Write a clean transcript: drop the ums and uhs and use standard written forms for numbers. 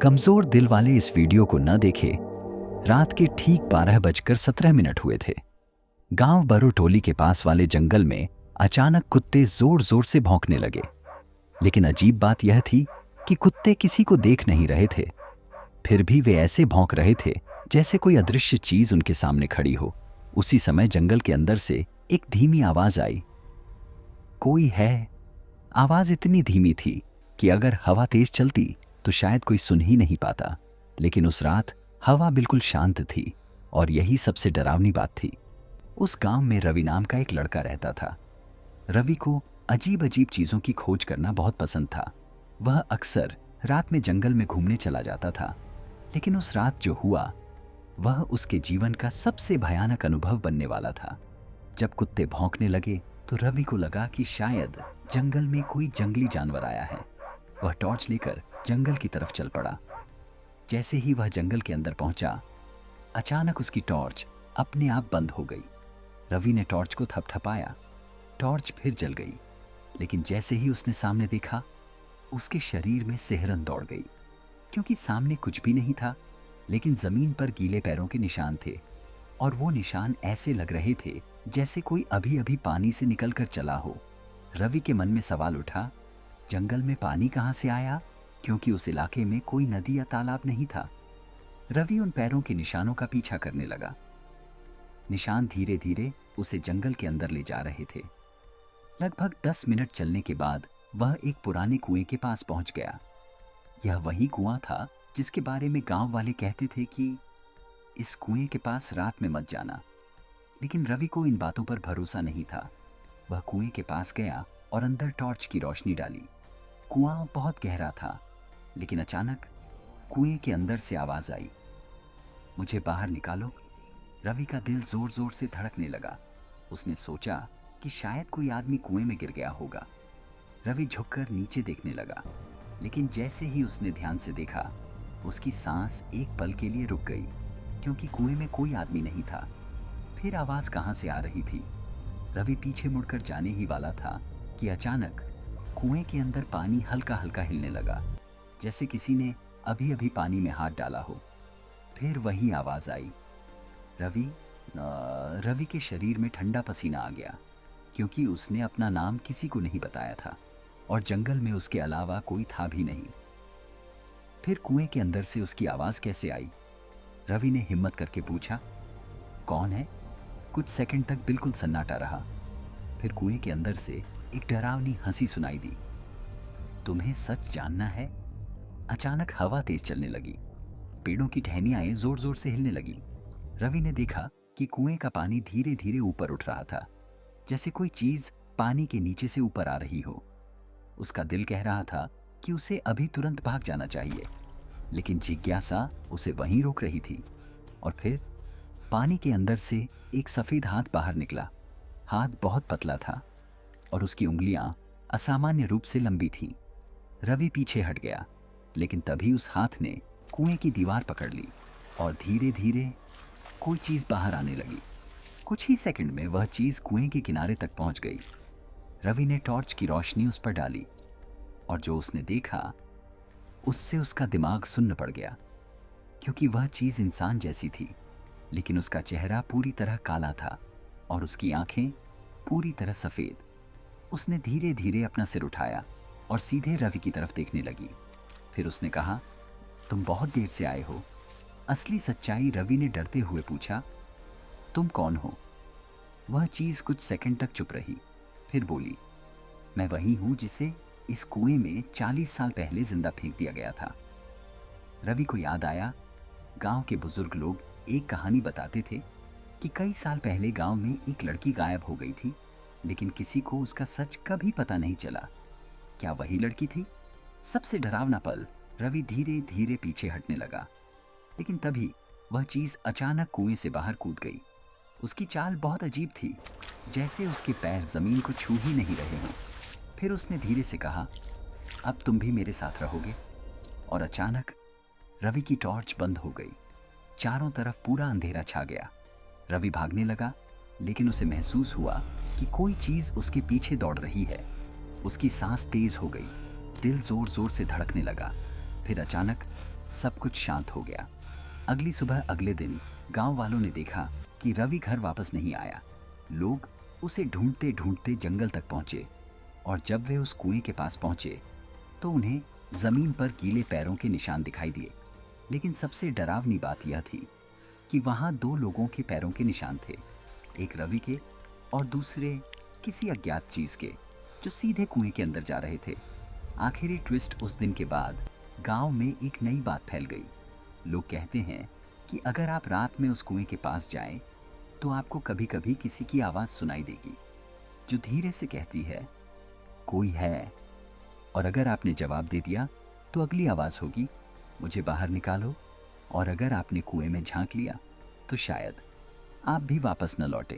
कमजोर दिल वाले इस वीडियो को न देखे। रात के ठीक 12:17 हुए थे। गांव बरोटोली के पास वाले जंगल में अचानक कुत्ते जोर जोर से भौंकने लगे। लेकिन अजीब बात यह थी कि कुत्ते किसी को देख नहीं रहे थे। फिर भी वे ऐसे भौंक रहे थे जैसे कोई अदृश्य चीज उनके सामने खड़ी हो। उसी समय जंगल के अंदर से एक धीमी आवाज आई, कोई है। आवाज इतनी धीमी थी कि अगर हवा तेज चलती तो शायद कोई सुन ही नहीं पाता। लेकिन उस रात हवा बिल्कुल शांत थी और यही सबसे डरावनी बात थी। उस गांव में रवि नाम का एक लड़का रहता था। रवि को अजीब अजीब चीजों की खोज करना बहुत पसंद था। वह अक्सर रात में जंगल में घूमने चला जाता था। लेकिन उस रात जो हुआ वह उसके जीवन का सबसे भयानक अनुभव बनने वाला था। जब कुत्ते भौंकने लगे तो रवि को लगा कि शायद जंगल में कोई जंगली जानवर आया है। वह टॉर्च लेकर जंगल की तरफ चल पड़ा। जैसे ही वह जंगल के अंदर पहुंचा, अचानक उसकी टॉर्च अपने आप बंद हो गई। रवि ने टॉर्च को थपथपाया, टॉर्च फिर जल गई। लेकिन जैसे ही उसने सामने देखा, उसके शरीर में सिहरन दौड़ गई, क्योंकि सामने कुछ भी नहीं था, लेकिन जमीन पर गीले पैरों के निशान थे। और वो निशान ऐसे लग रहे थे जैसे कोई अभी अभी पानी से निकलकर चला हो। रवि के मन में सवाल उठा, जंगल में पानी कहां से आया, क्योंकि उस इलाके में कोई नदी या तालाब नहीं था। रवि उन पैरों के निशानों का पीछा करने लगा। निशान धीरे धीरे उसे जंगल के अंदर ले जा रहे थे। लगभग 10 मिनट चलने के बाद वह एक पुराने कुएं के पास पहुंच गया। यह वही कुआं था जिसके बारे में गांव वाले कहते थे कि इस कुएं के पास रात में मत जाना। लेकिन रवि को इन बातों पर भरोसा नहीं था। वह कुएं के पास गया और अंदर टॉर्च की रोशनी डाली। कुआं बहुत गहरा था, लेकिन अचानक कुएं के अंदर से आवाज आई, मुझे बाहर निकालो। रवि का दिल जोर जोर से धड़कने लगा। उसने सोचा कि शायद कोई आदमी कुएं में गिर गया होगा। रवि झुककर नीचे देखने लगा, लेकिन जैसे ही उसने ध्यान से देखा, उसकी सांस एक पल के लिए रुक गई, क्योंकि कुएं में कोई आदमी नहीं था। फिर आवाज कहां से आ रही थी? रवि पीछे मुड़कर जाने ही वाला था कि अचानक कुएं के अंदर पानी हल्का हल्का हिलने लगा, जैसे किसी ने अभी अभी पानी में हाथ डाला हो। फिर वही आवाज आई। रवि के शरीर में ठंडा पसीना आ गया, क्योंकि उसने अपना नाम किसी को नहीं बताया था और जंगल में उसके अलावा कोई था भी नहीं। फिर कुएं के अंदर से उसकी आवाज कैसे आई? रवि ने हिम्मत करके पूछा, कौन है? कुछ सेकंड तक बिल्कुल सन्नाटा रहा। फिर कुएं के अंदर से एक डरावनी हंसी सुनाई दी। तुम्हें सच जानना है? अचानक हवा तेज चलने लगी। पेड़ों की टहनियां जोर जोर से हिलने लगी। रवि ने देखा कि कुएं का पानी धीरे धीरे ऊपर उठ रहा था, जैसे कोई चीज पानी के नीचे से ऊपर आ रही हो। उसका दिल कह रहा था कि उसे अभी तुरंत भाग जाना चाहिए, लेकिन जिज्ञासा उसे वहीं रोक रही थी। और फिर पानी के अंदर से एक सफेद हाथ बाहर निकला। हाथ बहुत पतला था और उसकी उंगलियां असामान्य रूप से लंबी थीं। रवि पीछे हट गया, लेकिन तभी उस हाथ ने कुएं की दीवार पकड़ ली और धीरे धीरे कोई चीज बाहर आने लगी। कुछ ही सेकंड में वह चीज कुएं के किनारे तक पहुंच गई। रवि ने टॉर्च की रोशनी उस पर डाली और जो उसने देखा, उससे उसका दिमाग सुन्न पड़ गया, क्योंकि वह चीज इंसान जैसी थी, लेकिन उसका चेहरा पूरी तरह काला था और उसकी आंखें पूरी तरह सफेद। उसने धीरे धीरे अपना सिर उठाया और सीधे रवि की तरफ देखने लगी। फिर उसने कहा, तुम बहुत देर से आए हो। असली सच्चाई रवि ने डरते हुए पूछा, तुम कौन हो? वह चीज कुछ सेकंड तक चुप रही, फिर बोली, मैं वही हूं जिसे इस कुएं में 40 साल पहले जिंदा फेंक दिया गया था। रवि को याद आया, गांव के बुजुर्ग लोग एक कहानी बताते थे कि कई साल पहले गांव में एक लड़की गायब हो गई थी, लेकिन किसी को उसका सच कभी पता नहीं चला। क्या वही लड़की थी? सबसे डरावना पल। रवि धीरे धीरे पीछे हटने लगा, लेकिन तभी वह चीज अचानक कुएं से बाहर कूद गई। उसकी चाल बहुत अजीब थी, जैसे उसके पैर जमीन को छू ही नहीं रहे हों। फिर उसने धीरे से कहा, अब तुम भी मेरे साथ रहोगे। और अचानक रवि की टॉर्च बंद हो गई। चारों तरफ पूरा अंधेरा छा गया। रवि भागने लगा, लेकिन उसे महसूस हुआ कि कोई चीज उसके पीछे दौड़ रही है। उसकी सांस तेज हो गई, दिल जोर जोर से धड़कने लगा। फिर अचानक सब कुछ शांत हो गया। अगली सुबह अगले दिन गांव वालों ने देखा कि रवि घर वापस नहीं आया। लोग उसे ढूंढते ढूंढते जंगल तक पहुंचे और जब वे उस कुएं के पास पहुंचे तो उन्हें जमीन पर गीले पैरों के निशान दिखाई दिए। लेकिन सबसे डरावनी बात यह थी कि वहां दो लोगों के पैरों के निशान थे, एक रवि के और दूसरे किसी अज्ञात चीज के, जो सीधे कुएं के अंदर जा रहे थे। आखिरी ट्विस्ट उस दिन के बाद गांव में एक नई बात फैल गई। लोग कहते हैं कि अगर आप रात में उस कुएं के पास जाएं तो आपको कभी कभी किसी की आवाज सुनाई देगी जो धीरे से कहती है कोई है, और अगर आपने जवाब दे दिया तो अगली आवाज होगी मुझे बाहर निकालो, और अगर आपने कुएं में झांक लिया तो शायद आप भी वापस न लौटे।